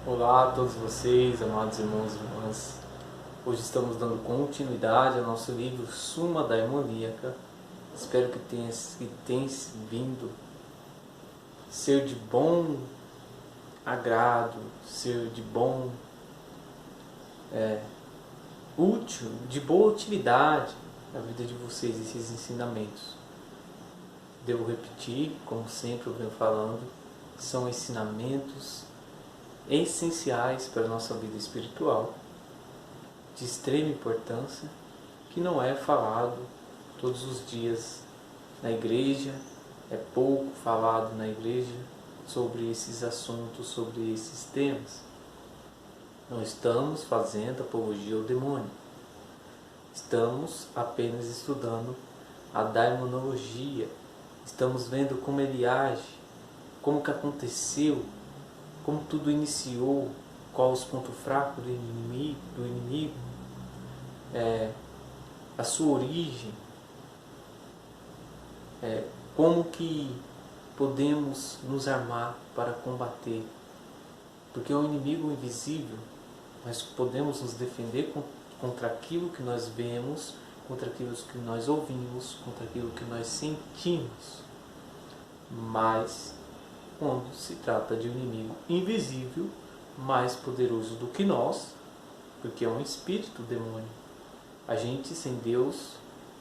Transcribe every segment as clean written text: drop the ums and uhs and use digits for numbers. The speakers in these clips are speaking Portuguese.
Olá a todos vocês, amados irmãos e irmãs. Hoje estamos dando continuidade ao nosso livro Suma Daimoníaca. Espero que tenha vindo ser de bom agrado, ser de bom, útil, de boa utilidade na vida de vocês, esses ensinamentos. Devo repetir, como sempre eu venho falando, são ensinamentos essenciais para a nossa vida espiritual, de extrema importância, que não é falado todos os dias na igreja, é pouco falado na igreja sobre esses assuntos, sobre esses temas. Não estamos fazendo apologia ao demônio, estamos apenas estudando a daimonologia, estamos vendo como ele age, como que aconteceu, como tudo iniciou, qual os pontos fracos do inimigo, a sua origem, como que podemos nos armar para combater. Porque é um inimigo invisível, mas podemos nos defender contra aquilo que nós vemos, contra aquilo que nós ouvimos, contra aquilo que nós sentimos. Mas quando se trata de um inimigo invisível, mais poderoso do que nós, porque é um espírito demônio. A gente, sem Deus,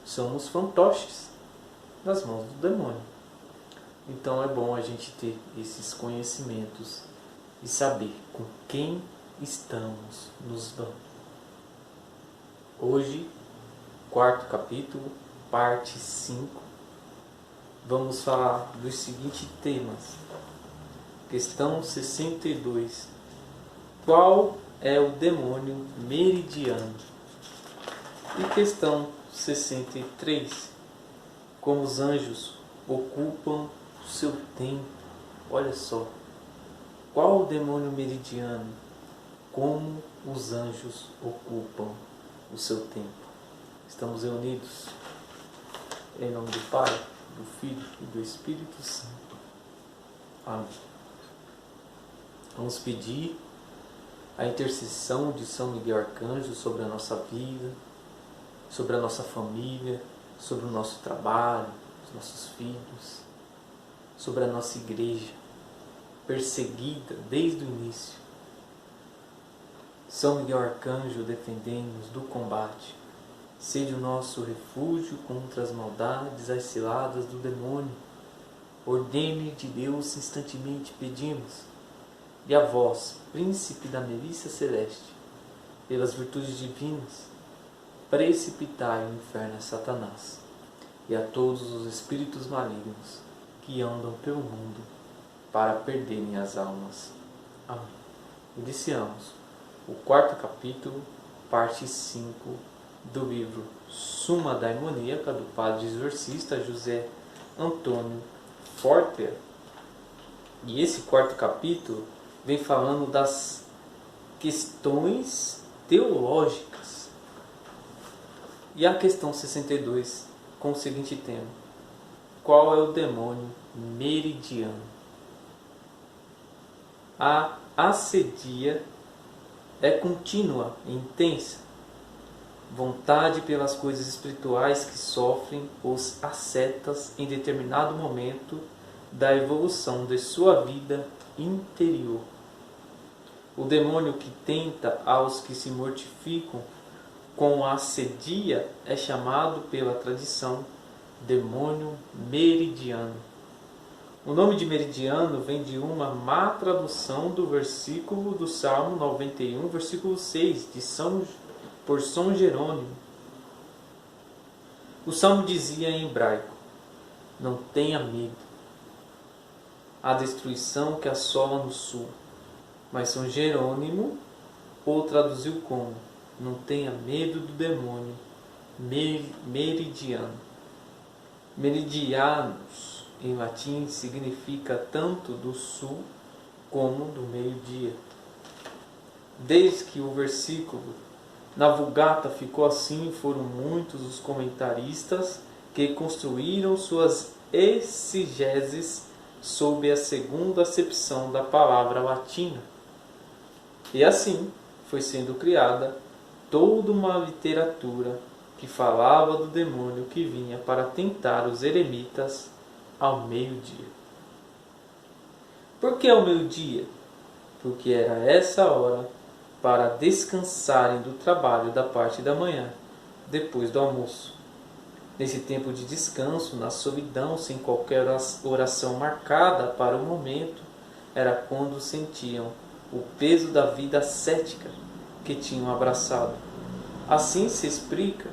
somos fantoches nas mãos do demônio. Então é bom a gente ter esses conhecimentos e saber com quem estamos nos dando. Hoje, quarto capítulo, parte 5, vamos falar dos seguintes temas. Questão 62. Qual é o demônio meridiano? E questão 63. Como os anjos ocupam o seu tempo. Olha só. Qual o demônio meridiano? Como os anjos ocupam o seu tempo. Estamos reunidos em nome do Pai, do Filho e do Espírito Santo. Amém. Vamos pedir a intercessão de São Miguel Arcanjo sobre a nossa vida, sobre a nossa família, sobre o nosso trabalho, os nossos filhos, sobre a nossa igreja, perseguida desde o início. São Miguel Arcanjo, defendei-nos do combate. Seja o nosso refúgio contra as maldades, as ciladas do demônio. Ordene de Deus instantemente pedimos. E a vós, príncipe da milícia celeste, pelas virtudes divinas, precipitai o inferno a Satanás e a todos os espíritos malignos que andam pelo mundo para perderem as almas. Amém. Iniciamos o quarto capítulo, parte 5 do livro Suma Daimoníaca, do padre exorcista José Antônio Forter. E esse quarto capítulo vem falando das questões teológicas. E a questão 62, com o seguinte tema: qual é o demônio meridiano? A ascedia é contínua e intensa. Vontade pelas coisas espirituais que sofrem os ascetas em determinado momento da evolução de sua vida interior. O demônio que tenta aos que se mortificam com a ascedia é chamado pela tradição demônio meridiano. O nome de meridiano vem de uma má tradução do versículo do Salmo 91, versículo 6, por São Jerônimo. O Salmo dizia em hebraico: não tenha medo, a destruição que assola no sul. Mas São Jerônimo o traduziu como: não tenha medo do demônio meridiano. Meridianos, em latim, significa tanto do sul como do meio-dia. Desde que o versículo na Vulgata ficou assim, foram muitos os comentaristas que construíram suas exegeses sob a segunda acepção da palavra latina. E assim foi sendo criada toda uma literatura que falava do demônio que vinha para tentar os eremitas ao meio-dia. Por que ao meio-dia? Porque era essa hora para descansarem do trabalho da parte da manhã, depois do almoço. Nesse tempo de descanso, na solidão, sem qualquer oração marcada para o momento, era quando sentiam o peso da vida ascética que tinham abraçado. Assim se explica,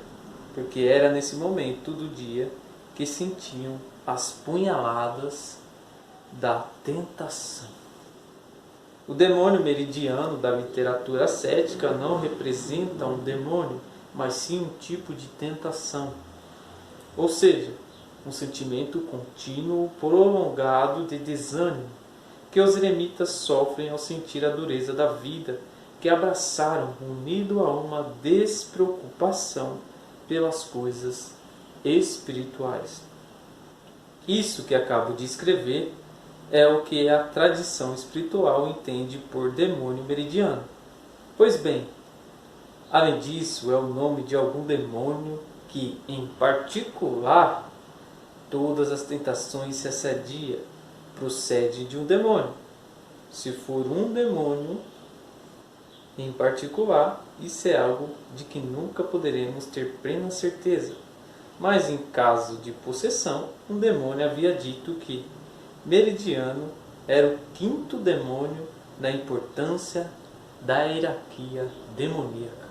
porque era nesse momento do dia que sentiam as punhaladas da tentação. O demônio meridiano da literatura ascética não representa um demônio, mas sim um tipo de tentação. Ou seja, um sentimento contínuo, prolongado de desânimo, que os eremitas sofrem ao sentir a dureza da vida que abraçaram, unido a uma despreocupação pelas coisas espirituais. Isso que acabo de escrever é o que a tradição espiritual entende por demônio meridiano. Pois bem, além disso, é o nome de algum demônio que, em particular, todas as tentações se assedia, procede de um demônio. Se for um demônio em particular, isso é algo de que nunca poderemos ter plena certeza. Mas em caso de possessão, um demônio havia dito que Meridiano era o quinto demônio na importância da hierarquia demoníaca.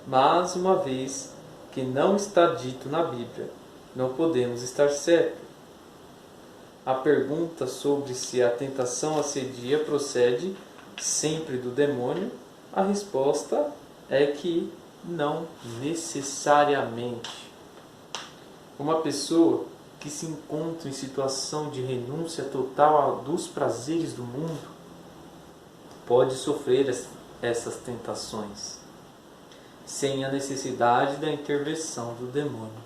Mas, uma vez que não está dito na Bíblia, não podemos estar certos. A pergunta sobre se a tentação assedia procede sempre do demônio, a resposta é que não necessariamente. Uma pessoa que se encontra em situação de renúncia total dos prazeres do mundo pode sofrer essas tentações sem a necessidade da intervenção do demônio.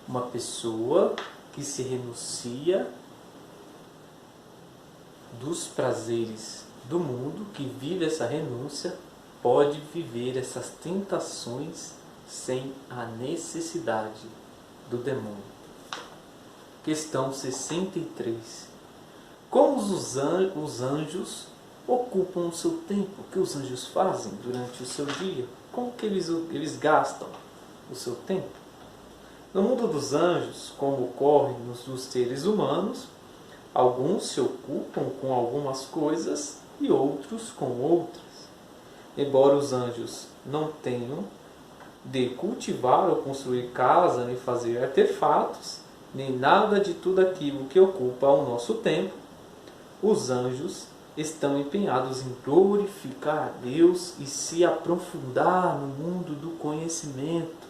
Uma pessoa que se renuncia dos prazeres do mundo, que vive essa renúncia, pode viver essas tentações sem a necessidade do demônio. Questão 63. Como os anjos ocupam o seu tempo? O que os anjos fazem durante o seu dia? Como que eles gastam o seu tempo? No mundo dos anjos, como ocorre nos seres humanos, alguns se ocupam com algumas coisas e outros com outras. Embora os anjos não tenham de cultivar ou construir casa, nem fazer artefatos, nem nada de tudo aquilo que ocupa o nosso tempo, os anjos estão empenhados em glorificar a Deus e se aprofundar no mundo do conhecimento,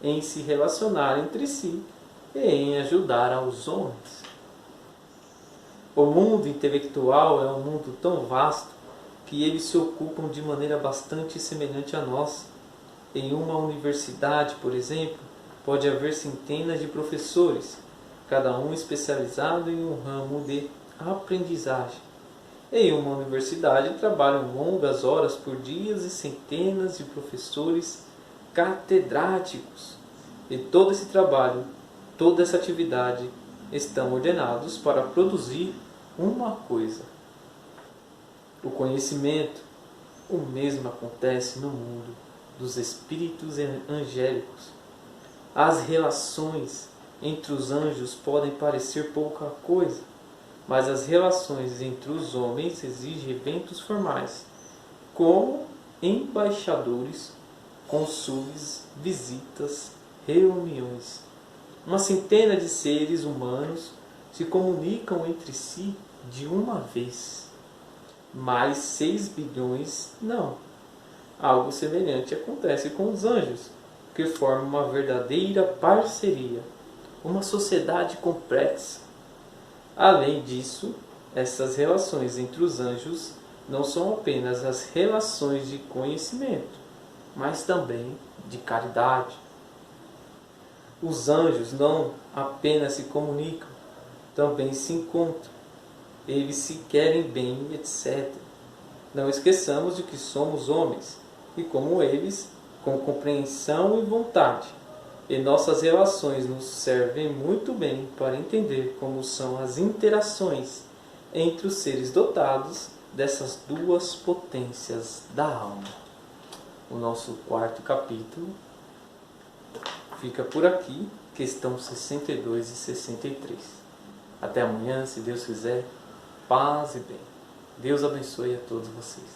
em se relacionar entre si e em ajudar aos homens. O mundo intelectual é um mundo tão vasto que eles se ocupam de maneira bastante semelhante a nós. Em uma universidade, por exemplo, pode haver centenas de professores, cada um especializado em um ramo de aprendizagem. Em uma universidade trabalham longas horas por dia e centenas de professores catedráticos. E todo esse trabalho, toda essa atividade estão ordenados para produzir uma coisa: o conhecimento. O mesmo acontece no mundo dos espíritos angélicos. As relações entre os anjos podem parecer pouca coisa, mas as relações entre os homens exigem eventos formais, como embaixadores, cônsules, visitas, reuniões. Uma centena de seres humanos se comunicam entre si de uma vez, mas 6 bilhões não. Algo semelhante acontece com os anjos, que formam uma verdadeira parceria, uma sociedade complexa. Além disso, essas relações entre os anjos não são apenas as relações de conhecimento, mas também de caridade. Os anjos não apenas se comunicam, também se encontram. Eles se querem bem, etc. Não esqueçamos de que somos homens e, como eles, com compreensão e vontade. E nossas relações nos servem muito bem para entender como são as interações entre os seres dotados dessas duas potências da alma. O nosso quarto capítulo fica por aqui, questão 62 e 63. Até amanhã, se Deus quiser, paz e bem. Deus abençoe a todos vocês.